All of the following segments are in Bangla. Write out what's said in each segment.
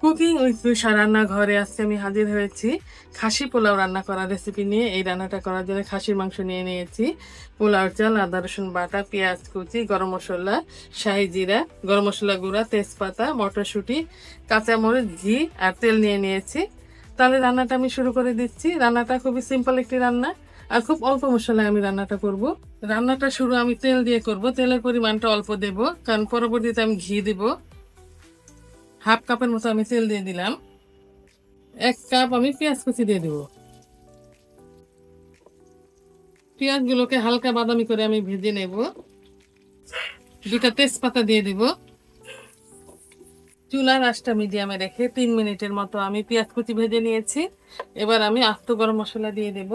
কুকিং উইথ রুষা রান্নাঘরে আজকে আমি হাজির হয়েছি খাসি পোলাও রান্না করার রেসিপি নিয়ে। এই রান্নাটা করার জন্য খাসির মাংস নিয়ে নিয়েছি, পোলাও চাল, আদা রসুন বাটা, পেঁয়াজ কুচি, গরম মশলা, শাহি জিরা, গরম মশলা গুঁড়া, তেজপাতা, মটরশুঁটি, কাঁচামরিচ, ঘি আর তেল নিয়ে নিয়েছি। তাহলে রান্নাটা আমি শুরু করে দিচ্ছি। রান্নাটা খুবই সিম্পল একটি রান্না আর খুব অল্প মশলায় আমি রান্নাটা করব। রান্নাটা শুরু আমি তেল দিয়ে করব। তেলের পরিমাণটা অল্প দেব, কারণ পরবর্তীতে আমি ঘি দিব। হাফ কাপের মতো আমি তেল দিয়ে দিলাম। 1 কাপ আমি পেঁয়াজ কুচি দিয়ে দিব। পেঁয়াজগুলোকে হালকা বাদামি করে আমি ভেজে নেব। 2টা তেজপাতা দিয়ে দিব। চুলার আঁচটা মিডিয়ামে রেখে 3 মিনিটের মতো আমি পেঁয়াজ কুচি ভেজে নিয়েছি। এবার আমি আস্ত গরম মশলা দিয়ে দেব,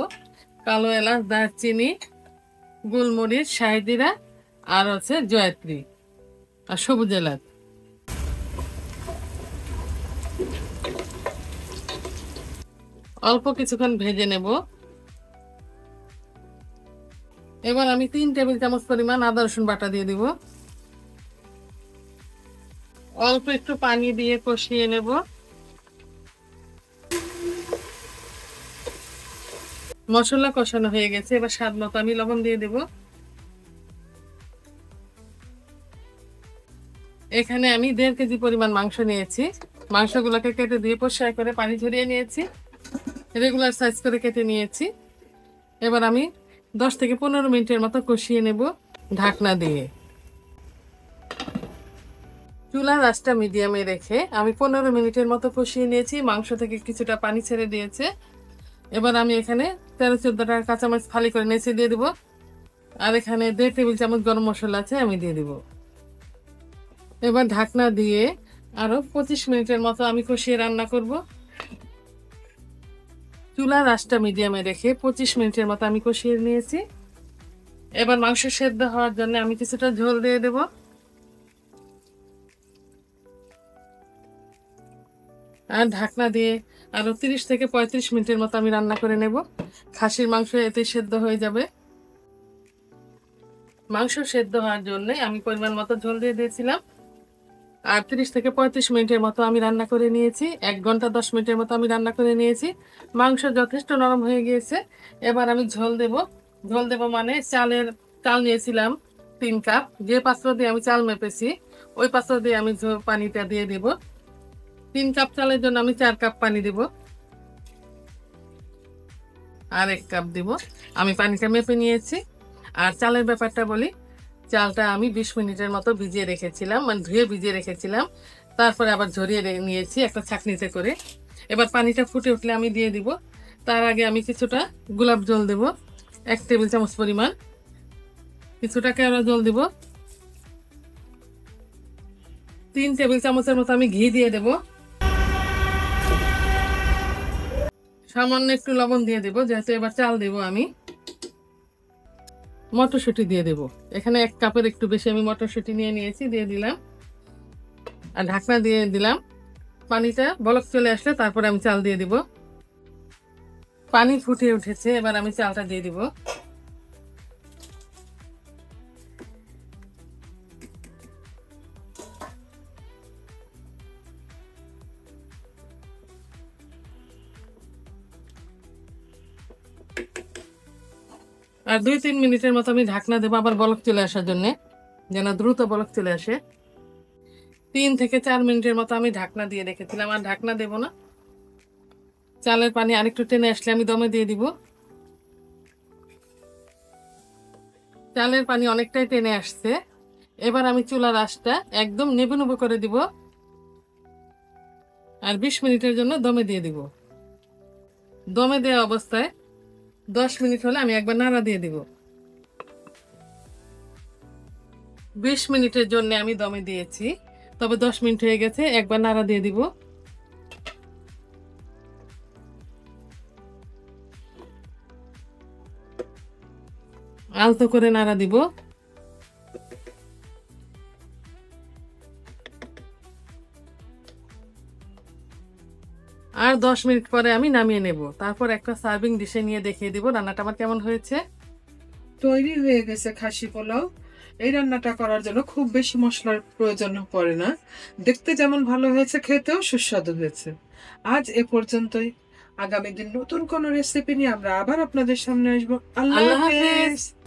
কালো এলাচ, দারচিনি, গোলমরিচ, শাহি জিরা আর হচ্ছে জয়ত্রী আর সবুজ এলাচ। অল্প কিছুক্ষণ ভেজে নেব। এবার আমি 3 টেবিল চামচ পরিমাণ আদা রসুন বাটা দিয়ে দিব। অল্প একটু পানি দিয়ে কষিয়ে নেব। মশলা কষানো হয়ে গেছে, এবার স্বাদ মতো আমি লবণ দিয়ে দেব। এখানে আমি 1.5 কেজি পরিমাণ মাংস নিয়েছি। মাংসগুলোকে কেটে দিয়ে পরিষ্কার করে পানি ঝরিয়ে নিয়েছি, রেগুলার সাইজ করে কেটে নিয়েছি। এবার আমি 10 থেকে 15 মিনিটের মতো কষিয়ে নেব ঢাকনা দিয়ে। চুলার আঁচটা মিডিয়ামে রেখে আমি 15 মিনিটের মতো কষিয়ে নিয়েছি। মাংস থেকে কিছুটা পানি ছেড়ে দিয়েছে। এবার আমি এখানে 13-14টা কাঁচামরিচ ফালি করে নেচে দিয়ে দিব। আর এখানে 1.5 টেবিল চামচ গরম মশলা আছে, আমি দিয়ে দিব। এবার ঢাকনা দিয়ে আরো 25 মিনিটের মতো আমি কষিয়ে রান্না করব। চুলার আঁচটা মিডিয়ামে রেখে 25 মিনিটের মতো আমি কষিয়ে নিয়েছি। এবার মাংস সেদ্ধ হওয়ার জন্য আমি কিছুটা ঝোল দিয়ে দেব। আর ঢাকনা দিয়ে আরো 30 থেকে 35 মিনিটের মতো আমি রান্না করে নেব। খাসির মাংস এতে সেদ্ধ হয়ে যাবে। মাংস সেদ্ধ হওয়ার জন্য আমি পরিমাণ মতো ঝোল দিয়ে দিয়েছিলাম। আর 30 থেকে 35 মিনিটের মতো আমি রান্না করে নিয়েছি। 1 ঘন্টা 10 মিনিটের মতো আমি রান্না করে নিয়েছি। মাংস যথেষ্ট নরম হয়ে গিয়েছে। এবার আমি ঝোল দেব। ঝোল দেব মানে চাল নিয়েছিলাম 3 কাপ। যে পাত্র দিয়ে আমি চাল মেপেছি ওই পাত্র দিয়ে আমি পানিটা দিয়ে দেব। 3 কাপ চালের জন্য আমি 4 কাপ পানি দেব। আর 1 কাপ দেব। আমি পানিটা মেপে নিয়েছি। আর চালের ব্যাপারটা বলি, চালটা আমি 20 মিনিটের মতো ভিজিয়ে রেখেছিলাম, মানে ধুয়ে ভিজিয়ে রেখেছিলাম। তারপরে আবার ঝরিয়ে নিয়েছি একটা ছাঁকনিতে করে। এবার পানিটা ফুটে উঠলে আমি দিয়ে দিব। তার আগে আমি কিছুটা গোলাপ জল দেব, 1 টেবিল চামচ পরিমাণ। কিছুটা কেওড়া জল দিব। 3 টেবিল চামচের মতো আমি ঘি দিয়ে দেব। সামান্য একটু লবণ দিয়ে দেব, যেহেতু এবার চাল দেব আমি। মটরশুঁটি দিয়ে দেব। এখানে 1 কাপের একটু বেশি আমি মটরশুঁটি নিয়ে নিয়েছি, দিয়ে দিলাম। আর ঢাকনা দিয়ে দিলাম। পানিটা বলক চলে আসলে তারপরে আমি চাল দিয়ে দিব। পানি ফুটে উঠেছে, এবার আমি চালটা দিয়ে দিব। আর 2-3 মিনিটের মতো আমি ঢাকনা দেবো, আবার বলক চলে আসার জন্য, যেন দ্রুত বলক চলে আসে। 3 থেকে 4 মিনিটের মতো আমি ঢাকনা দিয়ে রেখেছিলাম। আর ঢাকনা দেব না। চালের পানি আরেকটু টেনে আসলে আমি দমে দিয়ে দিব। চালের পানি অনেকটাই টেনে আসছে। এবার আমি চুলার আঁচটা একদম নেবু নেবু করে দিব। আর 20 মিনিটের জন্য দমে দিয়ে দিব। দমে দেওয়া অবস্থায় 10 মিনিট হলে আমি একবার নাড়া দিয়ে দিব। 20 মিনিটের জন্য আমি দমে দিয়েছি, তবে 10 মিনিট হয়ে গেছে, একবার নাড়া দিয়ে দিব। আলতো করে নাড়া দিব। আর 10 মিনিট পরে আমি নামিয়ে নেব। তারপর একটা সার্ভিং ডিশে নিয়ে দেখিয়ে দিব রান্নাটা আমার কেমন হয়েছে। তৈরি হয়ে গেছে খাসি পোলাও। এই রান্নাটা করার জন্য খুব বেশি মশলার প্রয়োজন পড়ে না। দেখতে যেমন ভালো হয়েছে, খেতেও সুস্বাদু হয়েছে। আজ এ পর্যন্তই। আগামী দিন নতুন কোনো রেসিপি নিয়ে আমরা আবার আপনাদের সামনে আসবো। আল্লাহ আল্লাহ হাফেজ। হাফেজ।